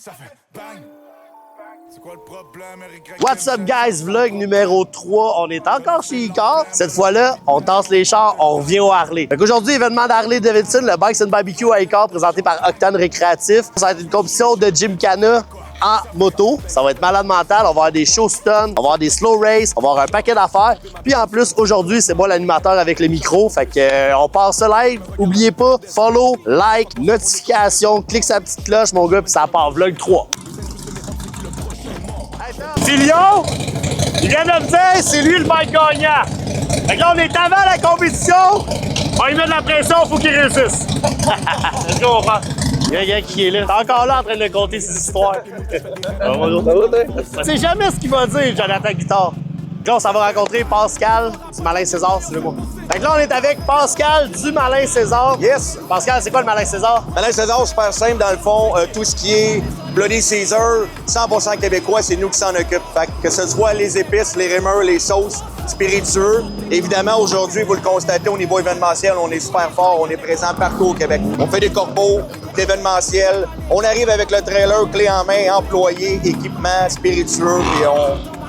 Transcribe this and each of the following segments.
Ça fait bang! C'est quoi le problème, Eric? What's up guys, vlog numéro 3, on est encore chez Icar. Cette fois-là, on tasse les chars, on revient au Harley. Fait qu'aujourd'hui, événement d'Harley Davidson, le Bikes and Barbecue à Icar, présenté par Octane Récréatif. Ça va être une compétition de Gymkhana en moto. Ça va être malade mental, on va avoir des show stunts, on va avoir des slow races, on va avoir un paquet d'affaires. Puis en plus, aujourd'hui, c'est moi l'animateur avec le micro. Fait que on passe live. Oubliez pas, follow, like, notification, clique sa petite cloche, mon gars, puis ça part vlog 3. C'est Lyon! Il vient de me dire, c'est lui le bike gagnant. Fait que là, on est avant la compétition. On lui met de la pression, il faut qu'il réussisse. Let's go, on va. Il y a un gars qui est là. T'es encore là en train de compter ses histoires. C'est jamais ce qu'il va dire, Jonathan Guitard. Là, on s'en va rencontrer Pascal du Malin César, si tu veux moi. Fait que là, on est avec Pascal du Malin César. Yes! Pascal, c'est quoi le Malin César? Malin César, super simple, dans le fond, tout ce qui est Bloody Caesar, 100% québécois, c'est nous qui s'en occupent. Fait que ce soit les épices, les rémeurs, les sauces, spiritueux. Évidemment, aujourd'hui, vous le constatez, au niveau événementiel, on est super fort, on est présent partout au Québec. On fait des corbeaux, d'événementiel. On arrive avec le trailer, clé en main, employé, équipement, spiritueux, et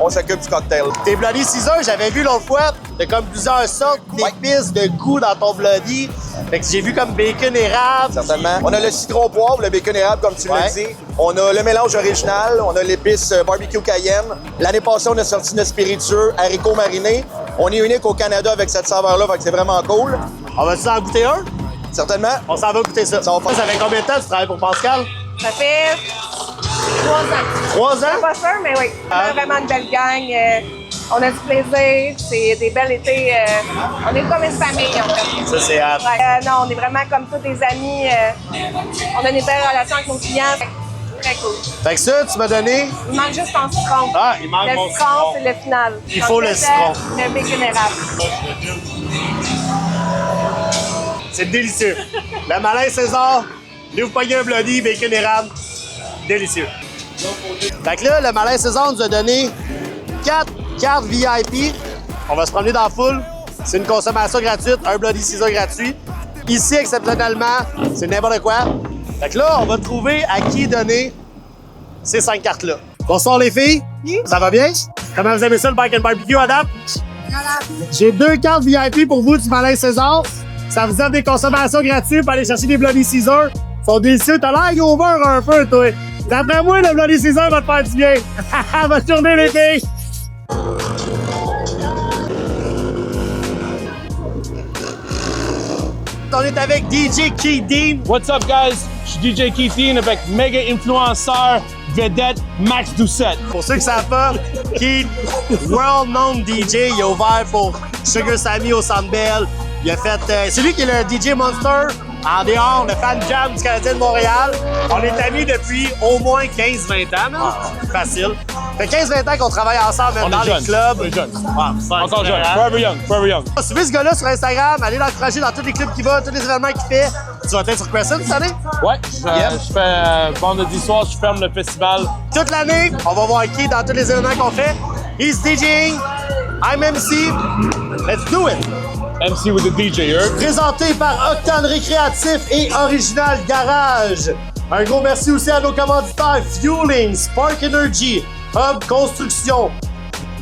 on s'occupe du cocktail. Tes Bloody Caesar, j'avais vu l'autre fois, t'as comme plusieurs sortes d'épices, de goût dans ton Bloody. Fait que j'ai vu comme bacon érable. Certainement. On a le citron poivre, le bacon érable, comme tu l'as dit. On a le mélange original, on a l'épice barbecue cayenne. L'année passée, on a sorti notre spiritueux haricots marinés. On est unique au Canada avec cette saveur-là, fait que c'est vraiment cool. On va-tu en goûter un? Certainement. On s'en va goûter ça. Ça fait combien de temps que tu travailles pour Pascal? Ça fait 3 ans. 3 ans? Je suis pas sûre, mais oui. On a vraiment une belle gang. On a du plaisir. C'est des belles étés. On est comme une famille, en fait. Ça, c'est hâte. Ouais, non, on est vraiment comme tous des amis. On a des belles relations avec nos clients. Très cool. Fait que ça, tu m'as donné... Il manque juste ton citron. Ah, il manque mon Le citron, c'est le final. Il faut le citron. Le bacon érable. C'est délicieux. Le Malin César, lui, vous payez un Bloody, bacon érable. Délicieux. Fait que là, le Malin César nous a donné 4 cartes VIP. On va se promener dans la foule. C'est une consommation gratuite, un Bloody Caesar gratuit. Ici, exceptionnellement, c'est n'importe quoi. Fait que là, on va trouver à qui donner ces 5 cartes-là. Bonsoir les filles. Ça va bien? Comment vous aimez ça, le Bike and Barbecue, Adam? J'ai 2 cartes VIP pour vous du Malin César. Ça vous offre des consommations gratuites pour aller chercher des Bloody Caesar. Ils sont délicieux. T'as l'air over un peu, toi. D'après moi, le Bloody Caesar va te faire du bien. Bonne journée, les filles! On est avec DJ Keith Dean. What's up, guys? Je suis DJ Keith Dean avec méga influenceur vedette Max Doucette. Pour ceux qui ne savent pas, Keith, world-known DJ, il a ouvert pour Sugar Sammy au Centre Bell. Il a fait... c'est lui qui est le DJ Monster en dehors, le fan jam du Canadien de Montréal. On est amis depuis au moins 15-20 ans, non? Facile. Ça fait 15-20 ans qu'on travaille ensemble, même dans les clubs. On est jeunes. Ouais, Encore jeune. Forever young. Forever young. Suivez ce gars-là sur Instagram, allez l'encourager dans tous les clubs qu'il va, tous les événements qu'il fait. Tu vas être sur Crescent cette année? Ouais. Je fais vendredi soir, je ferme le festival. Toute l'année, on va voir Keith dans tous les événements qu'on fait. He's DJing, I'm MC. Let's do it! MC with the DJ, heard? Présenté par Octane Récréatif et Original Garage. Un gros merci aussi à nos commanditaires Fueling, Spark Energy, Hub Construction,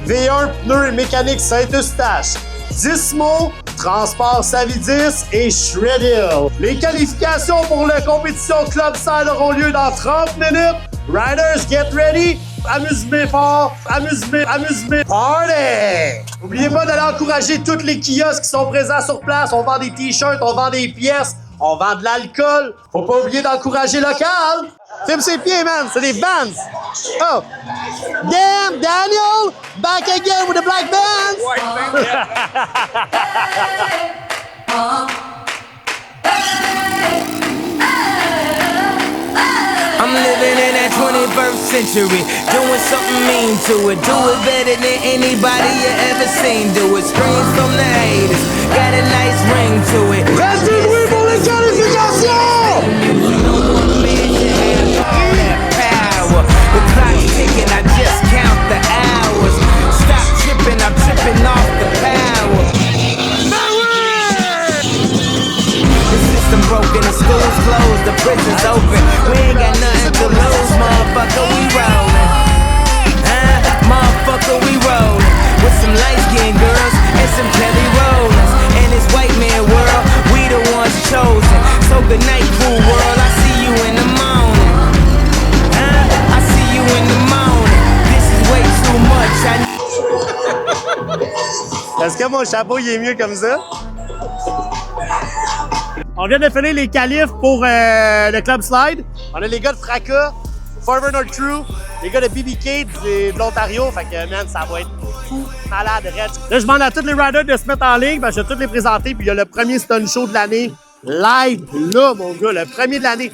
V1 Pneus et Mécanique Saint-Eustache, Dismo, Transport Savidis et Shreddill. Les qualifications pour la compétition Club Style auront lieu dans 30 minutes. Riders, get ready! Amuse-moi fort! Amuse-moi! Party! N'oubliez pas d'aller encourager tous les kiosques qui sont présents sur place. On vend des t-shirts, on vend des pièces, on vend de l'alcool. Faut pas oublier d'encourager local. Filme ses pieds, man! C'est des bands! Oh! Damn, Daniel! Back again with the black bands! I'm living in that 21st century, doing something mean to it. Do it better than anybody you ever seen. Do it, screams from the haters, got a nice ring to it. Reste loué pour les qualifications! That power, the clock's ticking, I just count the hours. Stop tripping, I'm tripping off the power. The system broken, the school's closed, the prison's open. We ain't got nothing to lose, mom. que mon chapeau, il est mieux comme ça. On vient de finir les qualifs pour le Club Slide. On a les gars de Fracas, Farmer North Crew, les gars de BBK de l'Ontario. Fait que, man, ça va être fou, malade, raide. Là, je demande à tous les riders de se mettre en ligne, parce que je vais tous les présenter. Puis il y a le premier Stun Show de l'année, live, là, mon gars, le premier de l'année.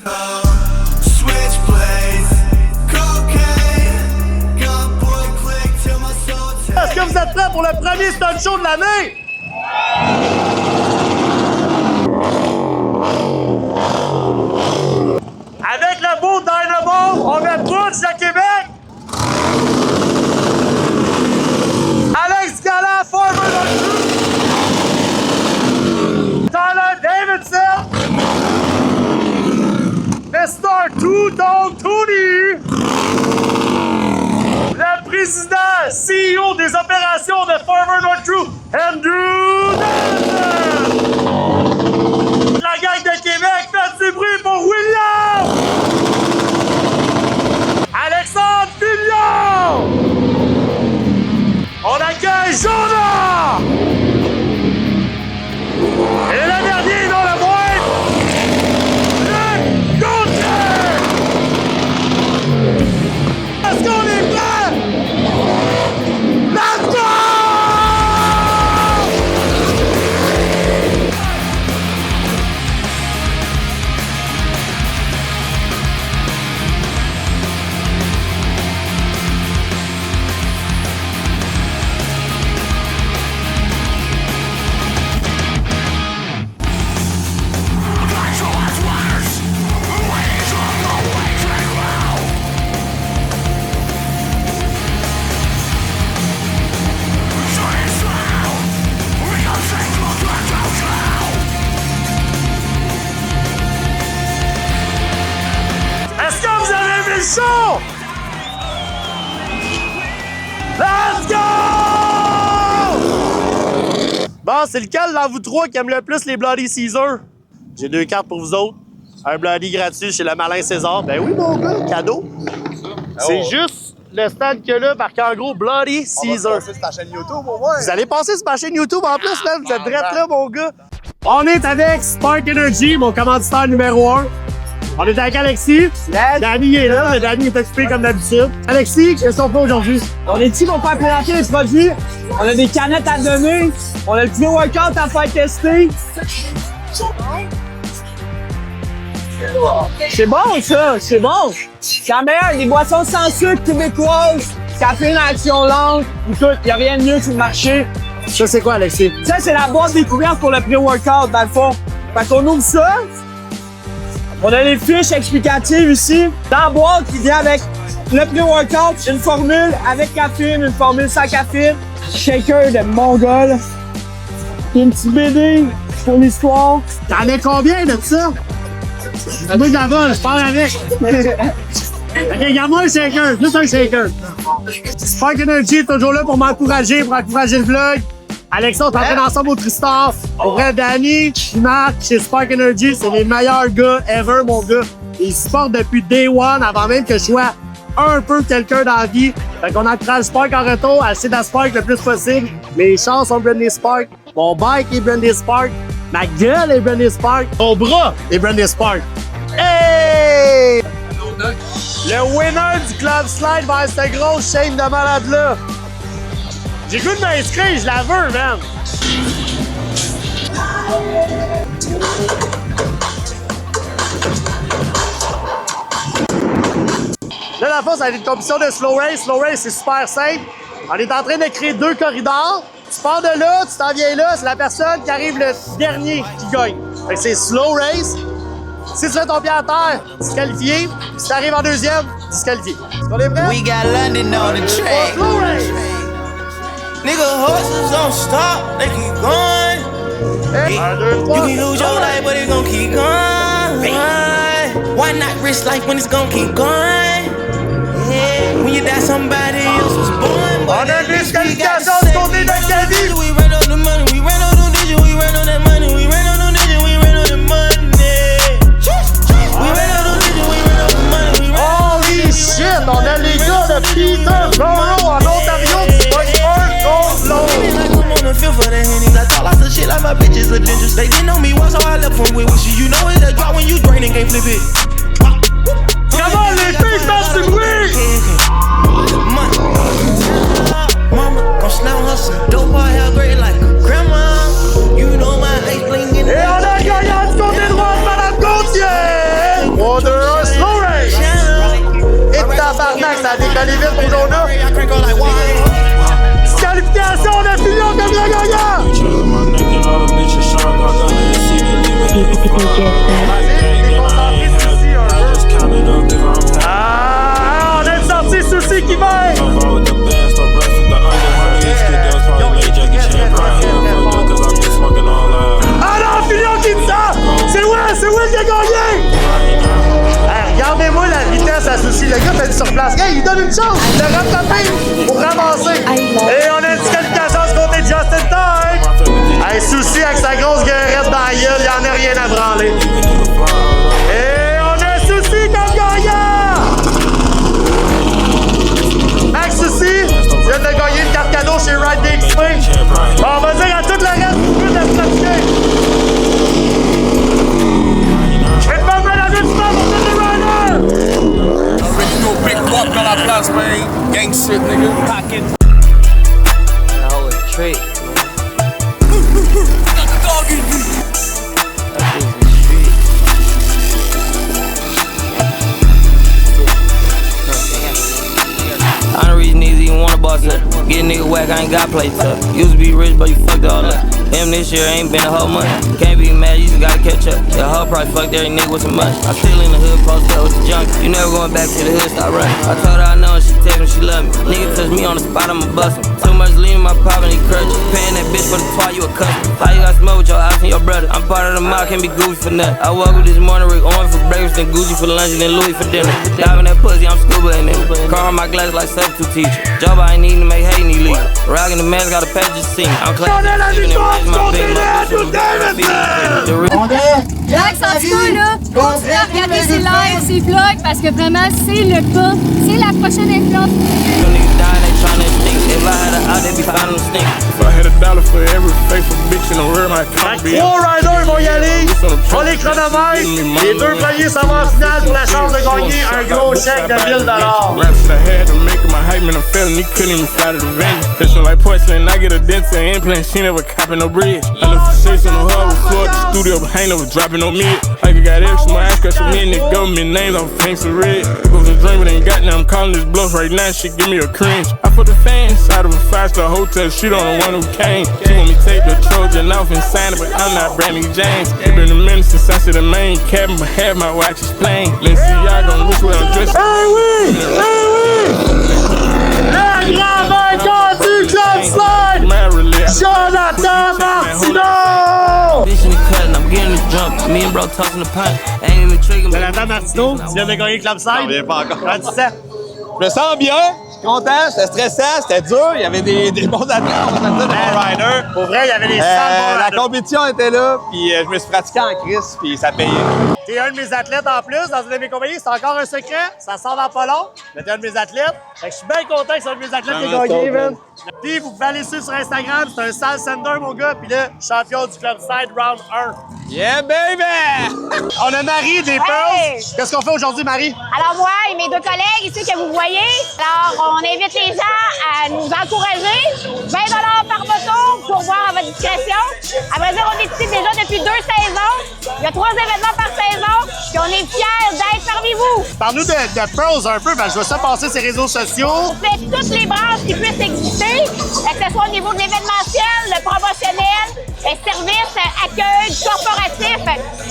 Est-ce que vous êtes prêts pour le premier Stun Show de l'année? Avec le beau Dynamo, on met Butch de Québec. Alex Galland, Farmer North Crew. Tyler Davidson. Mr. Two Dog Tony. Le président, CEO des opérations de Farmer North Crew, Andrew Davidson. La gang de Québec, faites du bruit pour William! Alexandre Fillon! On accueille Jonah! Et le dernier, non le moindre, Luc Gauthier! Est-ce qu'on est prêts? Let's go! Show! Let's go! Bon, c'est lequel dans vous trois qui aime le plus les Bloody Caesar? J'ai 2 cartes pour vous autres. Un Bloody gratuit chez le Malin César. Ben oui, mon gars, cadeau. C'est juste le stand qu'il y a là, marqué en gros Bloody Caesar. On va passer sur ta chaîne YouTube, au moins. Vous allez passer sur ma chaîne YouTube en plus, man. Vous êtes drette là, mon gars. On est avec Spark Energy, mon commanditaire numéro 1. On est avec Alexis. Danny est là. Danny est occupé comme d'habitude. Alexis, qu'est-ce qu'on fait aujourd'hui? On est ici pour faire présenter les produits. On a des canettes à donner. On a le pré-workout à faire tester. C'est bon, ça. C'est bon. C'est la meilleure. Des boissons sans sucre québécoises. Café en action lente. Il n'y a rien de mieux sur le marché. Ça, c'est quoi, Alexis? Ça, c'est la boîte découverte pour le pré-workout, dans le fond. Fait qu'on ouvre ça. On a les fiches explicatives ici. Dans la boîte qui vient avec le pré-workout, une formule avec caféine, une formule sans caféine, shaker de Mongol, une petite BD pour l'histoire. T'en as combien de ça? Moi, de la vol, je parle avec. Ok, regarde-moi un shaker, juste un shaker. Spark Energy est toujours là pour m'encourager, pour encourager le vlog. Alexa, on t'entraîne ensemble au Tristar. Pour vrai, Danny, Marc, chez Spark Energy, c'est les meilleurs gars ever, mon gars. Ils supportent depuis day one, avant même que je sois un peu quelqu'un dans la vie. Fait qu'on encourage Spark en retour, à essayer de Spark le plus possible. Mes chances sont brandées Spark. Mon bike est brandé Spark. Ma gueule est brandée Spark. Mon bras est brandé Spark. Hey! Le winner du Club Slide vers cette grosse chaîne de malade-là. J'ai goût de m'inscrire, je la veux, man! Là, dans le fond, ça va être une compétition de slow race. Slow race, c'est super simple. On est en train de créer 2 corridors. Tu pars de là, tu t'en viens là, c'est la personne qui arrive le dernier qui gagne. Fait que c'est slow race. Si tu fais ton pied à terre, disqualifié. Si tu arrives en deuxième, disqualifié. Est-ce qu'on est prêts? We got London on the track. Slow race! Nigga, horses don't stop, they keep going. Hey, 1, 2, 3. You can lose your life, but it's gon' keep going. Why not risk life when it's gon' keep going? Yeah, when you die, somebody else was born. On a une disqualification du côté de Kevin. We ran on the money, we ran on the digit, we ran on that money, we ran on the digit, we ran on the money. We ran on the digit, we ran on the money, we ran on the Holy shit! On a les gars de Peter Borough en Ontario qui pognent un gold load. like my bitches are dangerous. They didn't know me once, so I left them with wishes. You know it's a drop when you drain and can't flip it. Come on, les filles, faites du bruit! Mama, gon' slam her some dope, her hair great like a grandma. You know my ice bling in the Et on a gagnant du côté droit, Madame Gauthier! 3-2-1, slow race! Et tabarnak, ça a décollé vite pour Jonah! Disqualification, on a fini comme le gagnant! Ah, on a une sortie souci qui va! Ah non, Fillon qui dit ça! C'est Will qui a gagné! Hey, regardez-moi la vitesse à souci. Le gars fait du surplace. Hey, il donne une chance de rattraper pour ramasser. Et on a une disqualification du côté de Justin Time. Hey, souci avec sa grosse gueurette dans la gueule, il en a rien à branler. Et on a souci comme gagnant! Max Souci vient de gagner une carte cadeau chez Ride DXP. Bon, on va dire à tout le reste de se pratiquer. Et pas mal à vite pour le rider! Already know big guap dans la place, man. Gang shit, nigga. Pocket. Oh, a trick. I don't reason niggas even wanna boss up. Get a nigga whack, I ain't got play tough. Used to be rich, but you fucked all up. Him this year ain't been a whole month. Can't be mad, you just gotta catch up. The whole price fucked every nigga with some money. I'm still in the hood, posted up with the junk. You never going back to the hood, stop running. I told her I know and she text me, she love me. Nigga touch me on the spot, I'ma bust him. Too much lean in my pop and he crutches. Paying that bitch for the twat, you a customer. How you got smoke with your house and your brother? I'm part of the mob, can't be goofy for nothing. I woke up this morning, Rick Owen for breakfast, then Gucci for lunch, and then Louis for dinner. Diving that pussy, I'm scuba in it. Car on my glass like substitute teacher. Job I ain't needing to make hay need leave. Rockin' the mask, got a patch just seen. I'm clapping my big Max, en tout cas, là, continuez à regarder ses lives, ses vlogs, parce que vraiment, c'est le cas. C'est la prochaine influence. If I had $1 for every faithful bitch in the world, I can't be. 3 riders vont y aller. On les chronomètres. Les 2 premiers s'en vont en finale pour la chance de gagner un gros chèque de 1000 $. Raps I had to make my hype man a felony, couldn't even fly to the venue. Pistol like porcelain, I get a dent to an implant, she never copping no bridge. I left the shades on the hub with Floyd, the studio behind never dropping no mid. Like I got extra, my ass scratch me in the government names, I'm famous and red. It was a dream, but ain't got now, I'm calling this bluff right now, shit give me a cringe. I put the fan inside of a 5-star hotel, she don't the one who came. She want me take the Trojan off and sign it, but I'm not Brandy James. It been a minute since I said the main cabin, but have my watches playing. Let's see y'all gon' wish where I'm dressed. Eh oui! Eh oui! Le grand vainqueur du Club Slide! Jonathan Martineau! Bitch in the cut and I'm getting the jump. Me and bro tossing the punch. Ain't even trigger. Jonathan Martineau, tu viens de gagner Club Slide? Non, viens pas encore. Comment tu sens? Je me sens bien, je suis content, c'était stressant, c'était dur, il y avait des bons athlètes, on va dire, des bons riders. Pour vrai, il y avait des 100 bons La riders. compétition était là, puis je me suis pratiqué en crise, puis ça payait. T'es un de mes athlètes en plus dans une de mes compagnies, c'est encore un secret, ça sort dans pas long, mais t'es un de mes athlètes. Fait que je suis bien content que c'est un de mes athlètes qui a gagné, man. Puis vous pouvez aller suivre sur Instagram, c'est un Sal Sender, mon gars, puis là, champion du Club Side Round 1. Yeah, baby! On a Marie des Pearls. Qu'est-ce qu'on fait aujourd'hui, Marie? Alors moi et mes 2 collègues ici que vous voyez, alors on invite les gens à nous encourager. 20 $ par moto pour voir à votre discrétion. À vrai dire, on est ici déjà depuis 2 saisons. Il y a 3 événements par saison. Puis on est fiers d'être parmi vous. Parle-nous de Pearls un peu, parce que je vois ça passer sur les réseaux sociaux. On fait toutes les branches qui puissent exister, que ce soit au niveau de l'événementiel, le promotionnel, les services, accueil, corporatif.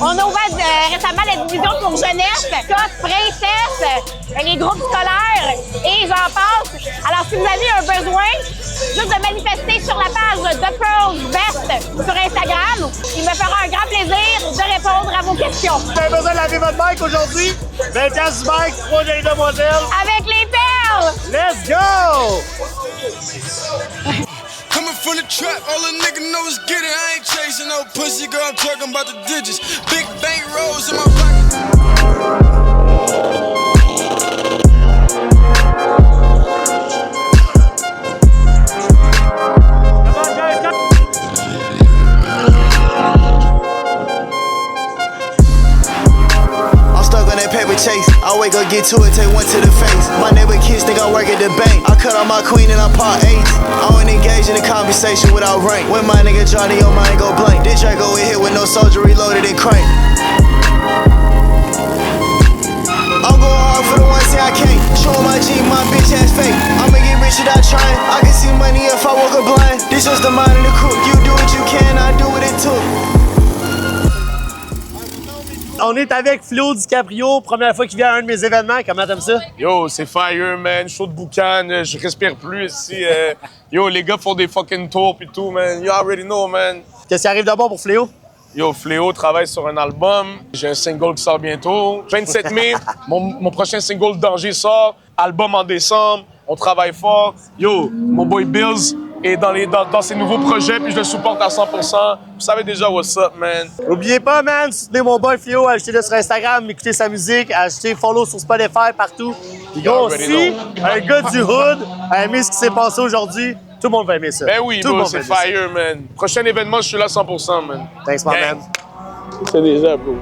On a ouvert récemment la division pour jeunesse, princesse, les groupes scolaires et j'en passe. Alors, si vous avez un besoin, juste de manifester sur la page de Pearls Best sur Instagram. Il me fera un grand plaisir de répondre à vos questions. Vous avez besoin de laver votre bike aujourd'hui? 20$ du bike, 3 jolies demoiselles. Avec les perles! Let's go! Coming from the trap, all a nigga know is get it. I ain't chasing no pussy, girl, I'm talking about the digits. Big bank rolls in my pocket. Come on, guys, come. get to it, take one to the face. My neighbor kids think I work at the bank. I cut out my queen and I part 8. I don't engage in a conversation without rank. When my nigga Johnny, your mind go blank. This Draco in here with no soldier, reloaded and crank. I'm going hard for the ones that I can't. Show my G, my bitch ass fake. I'ma get rich without trying. I can see money if I woke up blind. This just the mind of the crook. You do what you can, I do what it took. On est avec Flo DiCaprio, première fois qu'il vient à un de mes événements. Comment t'aimes ça? Yo, c'est fire, man. Chaud de boucan, je respire plus ici. Yo, les gars font des fucking tours pis tout, man. You already know, man. Qu'est-ce qui arrive d'abord pour Fléau? Yo, Fléau travaille sur un album. J'ai un single qui sort bientôt. 27 mai, mon prochain single Danger sort. Album en décembre. On travaille fort. Yo, mon boy Bills est dans ses nouveaux projets, puis je le supporte à 100%. Vous savez déjà what's up, man. N'oubliez pas, man, soutenez mon boy Fléau, achetez-le sur Instagram, écoutez sa musique, achetez follow sur Spotify, partout. Puis gros, si un gars du hood a aimé ce qui s'est passé aujourd'hui, tout le monde va aimer ça. Ben oui, c'est fire, man. Prochain événement, je suis là 100%, man. Thanks, my man. C'est déjà, bro.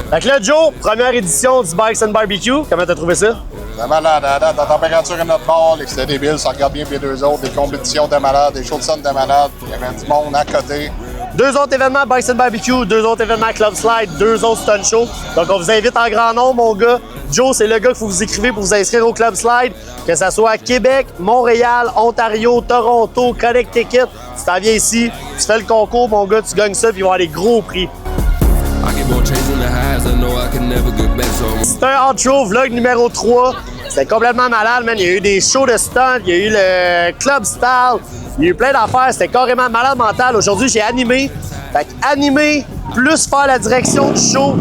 Fait que là, Joe, première édition du Bikes and Barbecue. Comment t'as trouvé ça? C'est malade, la température est notre bord, c'était débile, ça regarde bien puis les deux autres, des compétitions de malades, des shows de scène de malades, il y avait du monde à côté. 2 autres événements Bikes and Barbecue, 2 autres événements Club Slide, 2 autres Stunt Show. Donc on vous invite en grand nombre, mon gars. Joe, c'est le gars qu'il faut vous écrivez pour vous inscrire au Club Slide, que ça soit à Québec, Montréal, Ontario, Toronto, Connecticut. Tu t'en viens ici, tu fais le concours, mon gars, tu gagnes ça, puis il va y avoir des gros prix. C'est un outro vlog numéro 3. C'était complètement malade, man. Il y a eu des shows de stunt, il y a eu le club style, il y a eu plein d'affaires. C'était carrément malade mental. Aujourd'hui, j'ai animé. Fait qu'animer, plus faire la direction du show,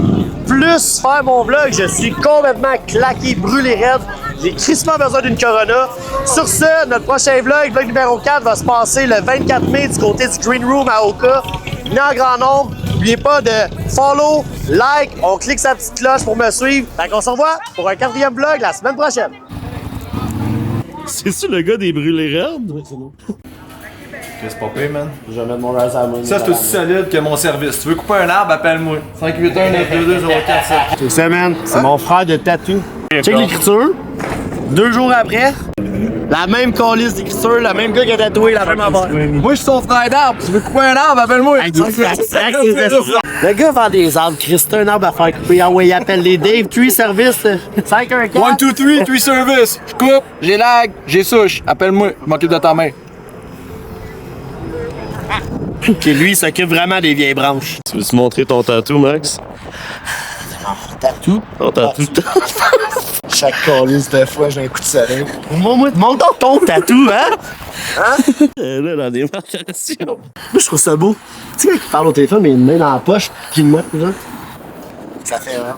plus faire mon vlog, je suis complètement claqué, brûlé raide. J'ai crissement besoin d'une Corona. Sur ce, notre prochain vlog, vlog numéro 4, va se passer le 24 mai du côté du Green Room à Oka. Venez en grand nombre. N'oubliez pas de follow, like, on clique sa petite cloche pour me suivre. Fait qu'on se revoit pour un 4e vlog la semaine prochaine. C'est-tu le gars des brûlés raides? C'est pas pire, man. Je vais mettre mon rise à Ça, c'est aussi solide que mon service. Tu veux couper un arbre, appelle-moi. 581-922-0447. C'est ça, man. C'est mon frère de tatou. Check l'écriture. 2 jours après, la même calice d'écriture, le même gars qui a tatoué la même affaire. Moi, je suis ton frère d'arbre. Tu veux couper un arbre, appelle-moi. Le gars vend des arbres. Christ, un arbre à faire couper. Ah ouais, il appelle les Dave. 3 services. 514. 1, 2, 3, 3 services. Je coupe, j'ai lag, j'ai souche. Appelle-moi, je m'occupe de ta main. Puis lui, il s'occupe vraiment des vieilles branches. Tu veux-tu montrer ton tatou, Max? Tatou? Ton tatou. Chaque calice de fois, j'ai un coup de soleil. Montre ton tatou, hein? Hein? Là, dans des marchations. Moi, je trouve ça beau. Tu sais, quand il parle au téléphone, mais une main dans la poche, puis une main, ça fait vraiment.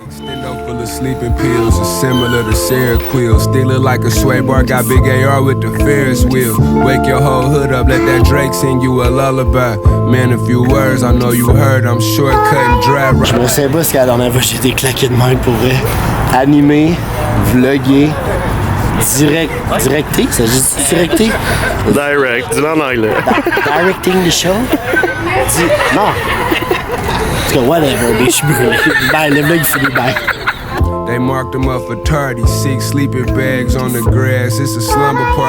Extendo full of sleeping pills, it's similar to Seroquel. Still look like a sway bar, got big AR with the Ferris wheel. Wake your whole hood up, let that Drake sing you a lullaby. Man, a few words, I know you heard, I'm shortcut and dry. Je me sais pas ce qu'à la dernière fois j'ai été claqué de main pour vrai. Animer, vlogger, directer, ça juste directer? Direct, dis-le en anglais. Directing the show? Non. En tout cas, whatever, mais je suis brûlé. Ben, le vlog, il finit bien. They marked him up for tardy, 6 sleeping bags on the grass, it's a slumber party.